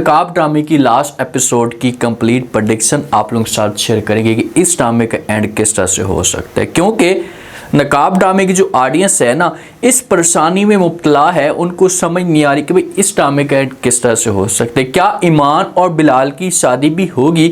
नकाब ड्रामे की लास्ट एपिसोड की कंप्लीट प्रेडिक्शन आप लोगों के साथ शेयर करेंगे कि इस ड्रामे का एंड किस तरह से हो सकता है, क्योंकि नकाब ड्रामे की जो ऑडियंस है ना, इस परेशानी में मुब्तला है। उनको समझ नहीं आ रही कि भाई इस ड्रामे का एंड किस तरह से हो सकता है। क्या ईमान और बिलाल की शादी भी होगी?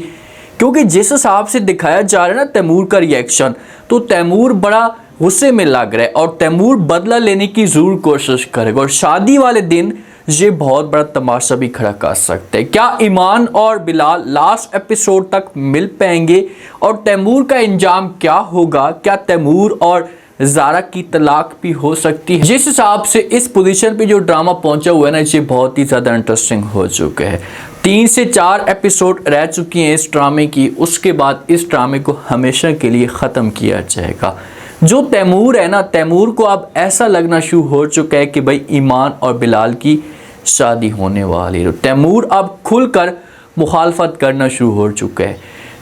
क्योंकि जिस हिसाब से दिखाया जा रहा है ना तैमूर का रिएक्शन, तो तैमूर बड़ा गुस्से में लग रहा है और तैमूर बदला लेने की ज़रूर कोशिश करेगा और शादी वाले दिन ये बहुत बड़ा तमाशा भी खड़ा कर सकते हैं। क्या ईमान और बिलाल लास्ट एपिसोड तक मिल पाएंगे और तैमूर का इंजाम क्या होगा? क्या तैमूर और ज़ारा की तलाक भी हो सकती है? जिस हिसाब से इस पोजीशन पे जो ड्रामा पहुंचा हुआ है ना, ये बहुत ही ज़्यादा इंटरेस्टिंग हो चुका है। 3 से 4 एपिसोड रह चुकी हैं इस ड्रामे की, उसके बाद इस ड्रामे को हमेशा के लिए ख़त्म किया जाएगा। जो तैमूर है ना, तैमूर को अब ऐसा लगना शुरू हो चुका है कि भाई ईमान और बिलाल की शादी होने वाली है। तैमूर अब खुलकर मुखालफत करना शुरू हो चुका है।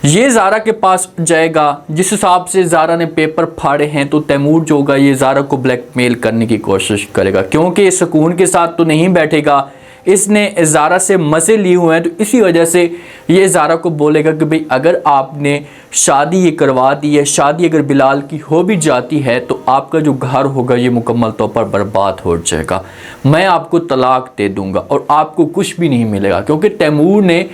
ये ज़ारा के पास जाएगा। जिस हिसाब से ज़ारा ने पेपर फाड़े हैं, तो तैमूर जो होगा ये ज़ारा को ब्लैकमेल करने की कोशिश करेगा, क्योंकि सुकून के साथ तो नहीं बैठेगा। इसने ज़ारा से मज़े लिए हुए हैं, तो इसी वजह से ये ज़ारा को बोलेगा कि भाई अगर आपने शादी ये करवा दी है, शादी अगर बिलाल की हो भी जाती है, तो आपका जो घर होगा ये मुकम्मल तौर पर बर्बाद हो जाएगा। मैं आपको तलाक दे दूंगा और आपको कुछ भी नहीं मिलेगा, क्योंकि तैमूर ने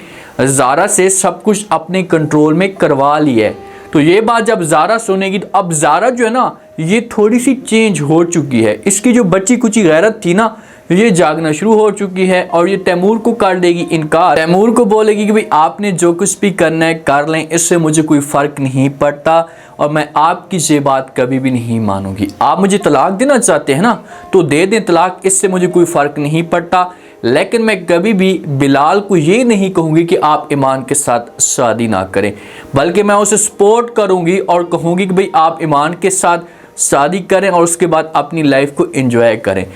ज़ारा से सब कुछ अपने कंट्रोल में करवा लिया है। तो ये बात जब ज़ारा सुनेगी, तो अब ज़ारा जो है ना, ये थोड़ी सी चेंज हो चुकी है। इसकी जो बच्ची कुची गैरत थी ना, ये जागना शुरू हो चुकी है और ये तैमूर को कर देगी इनकार। तैमूर को बोलेगी कि भाई आपने जो कुछ भी करना है कर लें, इससे मुझे कोई फ़र्क नहीं पड़ता और मैं आपकी ये बात कभी भी नहीं मानूंगी। आप मुझे तलाक देना चाहते हैं ना, तो दे दें तलाक, इससे मुझे कोई फ़र्क नहीं पड़ता, लेकिन मैं कभी भी बिलाल को ये नहीं कहूँगी कि आप ईमान के साथ शादी ना करें, बल्कि मैं उसे सपोर्ट करूँगी और कहूँगी कि भाई आप ईमान के साथ शादी करें और उसके बाद अपनी लाइफ को एंजॉय करें।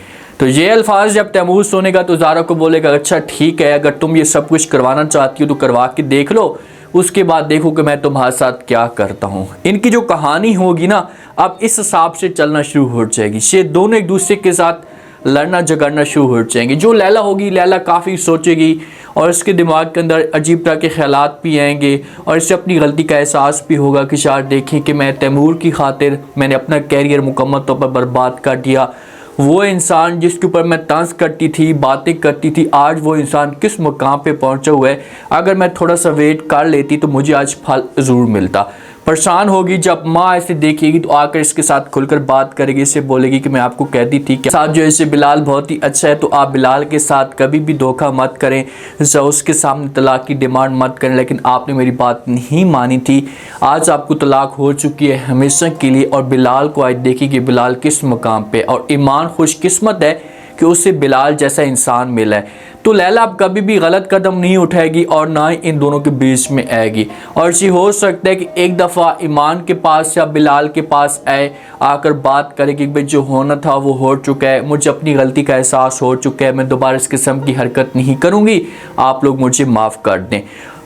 तो ये अल्फाज जब तैमूर सुनेगा, तो ज़ारा को बोलेगा अच्छा ठीक है, अगर तुम ये सब कुछ करवाना चाहती हो तो करवा के देख लो, उसके बाद देखो कि मैं तुम्हारे साथ क्या करता हूँ। इनकी जो कहानी होगी ना, अब इस हिसाब से चलना शुरू हो जाएगी। ये दोनों एक दूसरे के साथ लड़ना झगड़ना शुरू हो जाएंगे। जो लैला होगी, लैला काफ़ी सोचेगी और इसके दिमाग के अंदर अजीब तरह के ख्यालात भी आएंगे और इससे अपनी गलती का एहसास भी होगा कि शायद देखें कि मैं तैमूर की खातिर मैंने अपना कैरियर मुकम्मल तौर पर बर्बाद कर दिया। वो इंसान जिसके ऊपर मैं तंज करती थी, बातें करती थी, आज वो इंसान किस मुकाम पे पहुंचा हुआ है। अगर मैं थोड़ा सा वेट कर लेती तो मुझे आज फल ज़रूर मिलता। परेशान होगी। जब माँ ऐसे देखेगी तो आकर इसके साथ खुलकर बात करेगी, इससे बोलेगी कि मैं आपको कहती थी कि साथ जो ऐसे बिलाल बहुत ही अच्छा है, तो आप बिलाल के साथ कभी भी धोखा मत करें, उसके सामने तलाक की डिमांड मत करें, लेकिन आपने मेरी बात नहीं मानी थी। आज आपको तलाक हो चुकी है हमेशा के लिए। और बिलाल को आज देखी कि बिलाल किस मुकाम पे, और ईमान खुशकिस्मत है कि उसे बिलाल जैसा इंसान मिला है। तो लैला अब कभी भी गलत कदम नहीं उठाएगी और ना ही इन दोनों के बीच में आएगी। और ये हो सकता है कि एक दफ़ा ईमान के पास या बिलाल के पास आए, आकर बात करे कि भाई जो होना था वो हो चुका है, मुझे अपनी गलती का एहसास हो चुका है, मैं दोबारा इस किस्म की हरकत नहीं करूँगी, आप लोग मुझे माफ़ कर दें।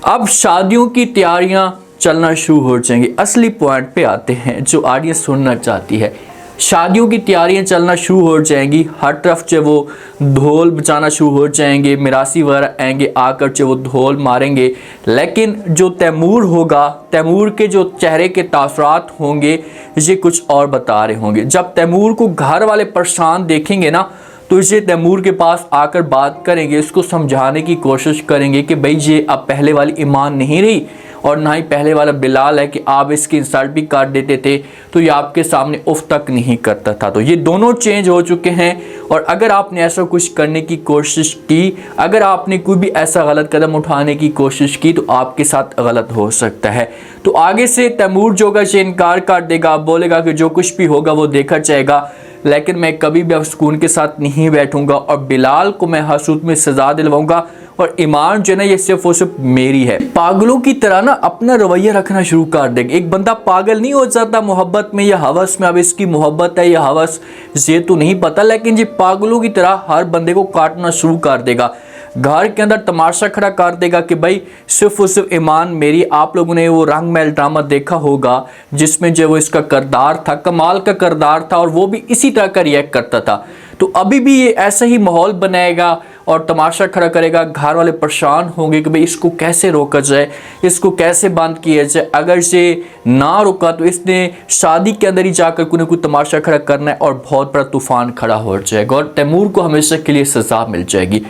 अब शादियों की तैयारियाँ चलना शुरू हो जाएंगी। असली पॉइंट पे आते हैं जो ऑडियंस सुनना चाहती है। शादियों की तैयारियां चलना शुरू हो जाएंगी। हर तरफ से वो ढोल बजाना शुरू हो जाएंगे, मिरासी वगैरह आएंगे, आकर से वो ढोल मारेंगे। लेकिन जो तैमूर होगा, तैमूर के जो चेहरे के तासुरात होंगे, ये कुछ और बता रहे होंगे। जब तैमूर को घर वाले परेशान देखेंगे ना, तो इसे तैमूर के पास आकर बात करेंगे, इसको समझाने की कोशिश करेंगे कि भाई ये अब पहले वाली ईमान नहीं रही और ना ही पहले वाला बिलाल है कि आप इसकी इंसल्ट भी कर देते थे, तो ये आपके सामने उफ तक नहीं करता था। तो ये दोनों चेंज हो चुके हैं। और अगर आपने ऐसा कुछ करने की कोशिश की, अगर आपने कोई भी ऐसा गलत कदम उठाने की कोशिश की, तो आपके साथ गलत हो सकता है। तो आगे से तैमूर जो होगा ये इनकार कर देगा, बोलेगा कि जो कुछ भी होगा वो देखा जाएगा, लेकिन मैं कभी भी सुकून के साथ नहीं बैठूंगा और बिलाल को मैं हर सूरत में सजा दिलवाऊंगा और ईमान जो है ना, ये सिर्फ और सिर्फ मेरी है। पागलों की तरह ना अपना रवैया रखना शुरू कर देंगे। एक बंदा पागल नहीं हो जाता मोहब्बत में या हवस में। अब इसकी मोहब्बत है या हवस ये तो नहीं पता, लेकिन ये पागलों की तरह हर बंदे को काटना शुरू कर देगा। घर के अंदर तमाशा खड़ा कर देगा कि भाई सिर्फ और सिर्फ ईमान मेरी। आप लोगों ने वो रंग महल ड्रामा देखा होगा, जिसमें जो वो इसका किरदार था, कमाल का किरदार था और वो भी इसी तरह का रिएक्ट करता था। तो अभी भी ये ऐसा ही माहौल बनाएगा और तमाशा खड़ा करेगा। घर वाले परेशान होंगे कि भाई इसको कैसे रोका जाए, इसको कैसे बंद किया जाए। अगर ये ना रुका तो इसने शादी के अंदर ही जाकर कोई ना कोई तमाशा खड़ा करना है और बहुत बड़ा तूफान खड़ा हो जाएगा और तैमूर को हमेशा के लिए सज़ा मिल जाएगी।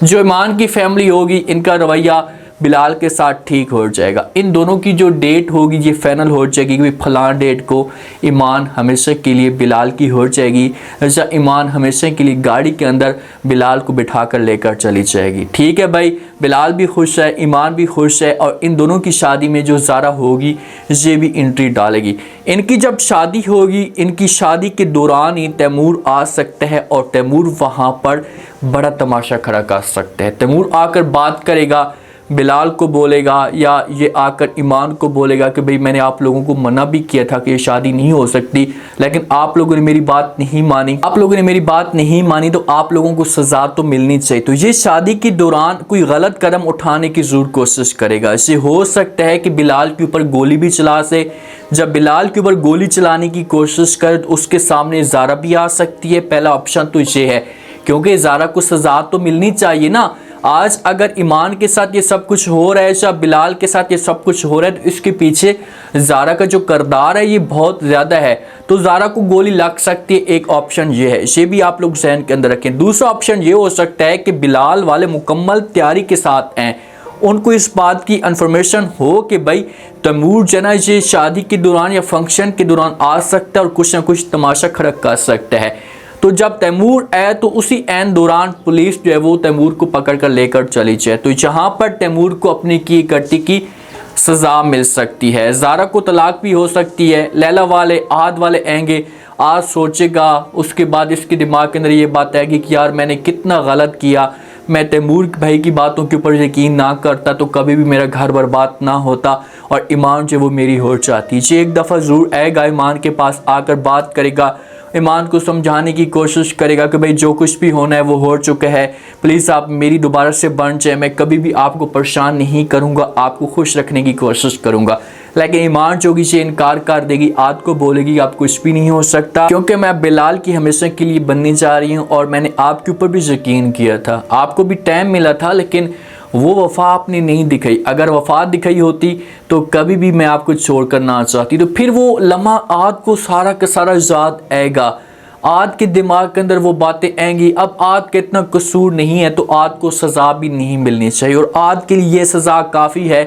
जो ईमान की फैमिली होगी, इनका रवैया बिलाल के साथ ठीक हो जाएगा। इन दोनों की जो डेट होगी ये फाइनल हो जाएगी कि फलां डेट को ईमान हमेशा के लिए बिलाल की हो जाएगी, या ईमान हमेशा के लिए गाड़ी के अंदर बिलाल को बिठा कर लेकर चली जाएगी। ठीक है भाई, बिलाल भी खुश है, ईमान भी खुश है और इन दोनों की शादी में जो ज़ारा होगी ये भी एंट्री डालेगी। इनकी जब शादी होगी, इनकी शादी के दौरान ही तैमूर आ सकता है और तैमूर वहाँ पर बड़ा तमाशा खड़ा कर सकता है। तैमूर आकर बात करेगा, बिलाल को बोलेगा या ये आकर ईमान को बोलेगा कि भाई मैंने आप लोगों को मना भी किया था कि ये शादी नहीं हो सकती, लेकिन आप लोगों ने मेरी बात नहीं मानी। आप लोगों ने मेरी बात नहीं मानी तो आप लोगों को सज़ा तो मिलनी चाहिए। तो ये शादी के दौरान कोई गलत कदम उठाने की ज़रूर कोशिश करेगा। इससे हो सकता है कि बिलाल के ऊपर गोली भी चला से। जब बिलाल के ऊपर गोली चलाने की कोशिश करे तो उसके सामने ज़ारा भी आ सकती है। पहला ऑप्शन तो ये है, क्योंकि ज़ारा को सज़ा तो मिलनी चाहिए ना। आज अगर ईमान के साथ ये सब कुछ हो रहा है या बिलाल के साथ ये सब कुछ हो रहा है तो इसके पीछे ज़ारा का जो किरदार है ये बहुत ज़्यादा है, तो ज़ारा को गोली लग सकती है। एक ऑप्शन ये है, ये भी आप लोग ज़हन के अंदर रखें। दूसरा ऑप्शन ये हो सकता है कि बिलाल वाले मुकम्मल तैयारी के साथ हैं, उनको इस बात की इंफॉर्मेशन हो कि भाई तैमूर जना ये शादी के दौरान या फंक्शन के दौरान आ सकता है और कुछ ना कुछ तमाशा खड़ा कर सकता है। तो जब तैमूर आए तो उसी ऐन दौरान पुलिस जो है वो तैमूर को पकड़ कर लेकर चली जाए, तो जहाँ पर तैमूर को अपनी की करती की सज़ा मिल सकती है। ज़ारा को तलाक भी हो सकती है। लैला वाले आद वाले आएंगे, आज सोचेगा, उसके बाद इसके दिमाग के अंदर ये बात आएगी कि यार मैंने कितना गलत किया, मैं तैमूर भाई की बातों के ऊपर यकीन ना करता तो कभी भी मेरा घर बर्बाद ना होता और ईमान जो वो मेरी हो जाती। ये एक दफ़ा ज़रूर आएगा, ईमान के पास आकर बात करेगा, ईमान को समझाने की कोशिश करेगा कि भाई जो कुछ भी होना है वो हो चुका है, प्लीज़ आप मेरी दोबारा से बन जाए, मैं कभी भी आपको परेशान नहीं करूँगा, आपको खुश रखने की कोशिश करूँगा। लेकिन ईमान जो से इनकार कर देगी, आद को बोलेगी आप कुछ भी नहीं हो सकता, क्योंकि मैं बिलाल की हमेशा के लिए बनने जा रही हूँ और मैंने आपके ऊपर भी यकीन किया था, आपको भी टाइम मिला था, लेकिन वो वफ़ा आपने नहीं दिखाई। अगर वफ़ा दिखाई होती तो कभी भी मैं आपको छोड़कर ना चाहती। तो फिर वो लम्हा आद को सारा का सारा याद आएगा, आद के दिमाग के अंदर वो बातें आएंगी। अब आद का इतना कसूर नहीं है तो आद को सज़ा भी नहीं मिलनी चाहिए और आद के लिए ये सज़ा काफ़ी है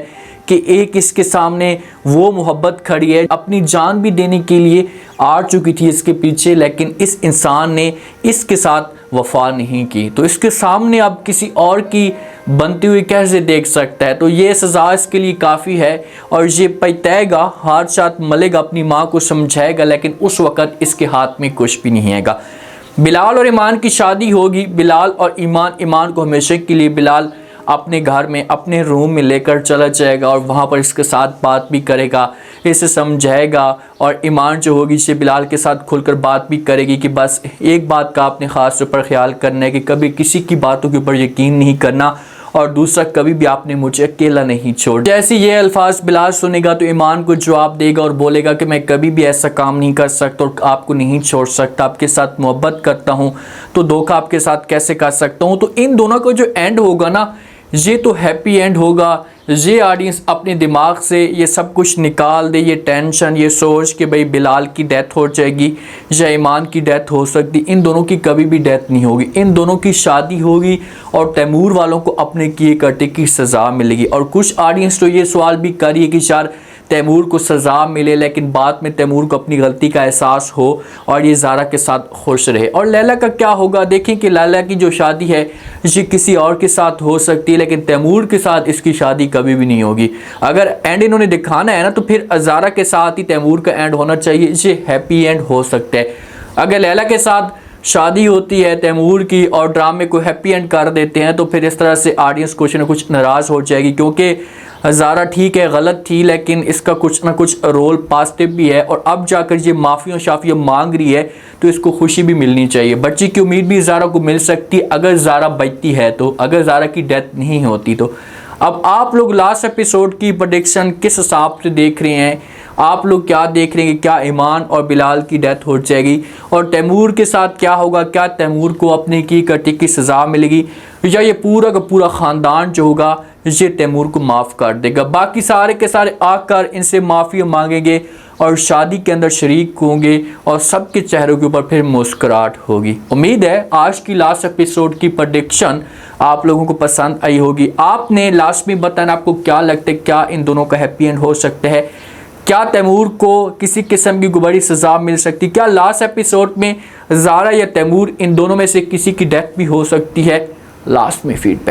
कि एक इसके सामने वो मोहब्बत खड़ी है, अपनी जान भी देने के लिए आ चुकी थी इसके पीछे, लेकिन इस इंसान ने इसके साथ वफा नहीं की, तो इसके सामने अब किसी और की बनती हुई कैसे देख सकता है। तो ये सज़ा इसके लिए काफ़ी है और ये पछताएगा, हाथ साथ मलेगा, अपनी माँ को समझाएगा, लेकिन उस वक़्त इसके हाथ में कुछ भी नहीं आएगा। बिलाल और ईमान की शादी होगी, बिलाल और ईमान को हमेशा के लिए बिलाल अपने घर में अपने रूम में लेकर चला जाएगा और वहाँ पर इसके साथ बात भी करेगा, इसे समझाएगा और ईमान जो होगी इसे बिलाल के साथ खुलकर बात भी करेगी कि बस एक बात का आपने ख़ास तौर पर ख्याल करना है कि कभी किसी की बातों के ऊपर यकीन नहीं करना और दूसरा कभी भी आपने मुझे अकेला नहीं छोड़। जैसे ये अल्फाज बिलाल सुनेगा तो ईमान को जवाब देगा और बोलेगा कि मैं कभी भी ऐसा काम नहीं कर सकता और आपको नहीं छोड़ सकता, आपके साथ मोहब्बत करता हूँ तो धोखा आपके साथ कैसे कर सकता हूँ। तो इन दोनों का जो एंड होगा ना, ये तो हैप्पी एंड होगा। ये ऑडियंस अपने दिमाग से ये सब कुछ निकाल दे, ये टेंशन, ये सोच कि भाई बिलाल की डेथ हो जाएगी या ईमान की डेथ हो सकती, इन दोनों की कभी भी डेथ नहीं होगी, इन दोनों की शादी होगी और तैमूर वालों को अपने किए करते की सज़ा मिलेगी। और कुछ ऑडियंस तो ये सवाल भी करिए कि यार तैमूर को सज़ा मिले लेकिन बाद में तैमूर को अपनी गलती का एहसास हो और ये ज़ारा के साथ खुश रहे। और लैला का क्या होगा, देखें कि लैला की जो शादी है ये किसी और के साथ हो सकती है लेकिन तैमूर के साथ इसकी शादी कभी भी नहीं होगी। अगर एंड इन्होंने दिखाना है ना तो फिर ज़ारा के साथ ही तैमूर का एंड होना चाहिए, ये हैप्पी एंड हो सकता है। अगर लैला के साथ शादी होती है तैमूर की और ड्रामे को हैप्पी एंड कर देते हैं तो फिर इस तरह से ऑडियंस कुछ ना कुछ नाराज़ हो जाएगी, क्योंकि ज़ारा ठीक है, गलत थी, लेकिन इसका कुछ ना कुछ रोल पॉजिटिव भी है और अब जाकर ये माफ़िया शाफिया मांग रही है तो इसको खुशी भी मिलनी चाहिए। बच्ची की उम्मीद भी ज़ारा को मिल सकती है अगर ज़ारा बचती है तो, अगर ज़ारा की डेथ नहीं होती तो। अब आप लोग लास्ट एपिसोड की प्रेडिक्शन किस हिसाब से देख रहे हैं? आप लोग क्या देख रहे हैं कि क्या ईमान और बिलाल की डेथ हो जाएगी और तैमूर के साथ क्या होगा? क्या तैमूर को अपनी की कटी की सज़ा मिलेगी या ये पूरा का पूरा ख़ानदान जो होगा ये तैमूर को माफ़ कर देगा? बाकी सारे के सारे आकर इनसे माफ़ी मांगेंगे और शादी के अंदर शरीक होंगे और सबके चेहरों के ऊपर फिर मुस्कुराहट होगी। उम्मीद है आज की लास्ट एपिसोड की प्रेडिक्शन आप लोगों को पसंद आई होगी। आपने लास्ट में बताना आपको क्या लगता है, क्या इन दोनों का हैप्पी एंड हो सकता है? क्या तैमूर को किसी किस्म की बड़ी सज़ा मिल सकती है? क्या लास्ट एपिसोड में ज़ारा या तैमूर इन दोनों में से किसी की डेथ भी हो सकती है? लास्ट में फीडबैक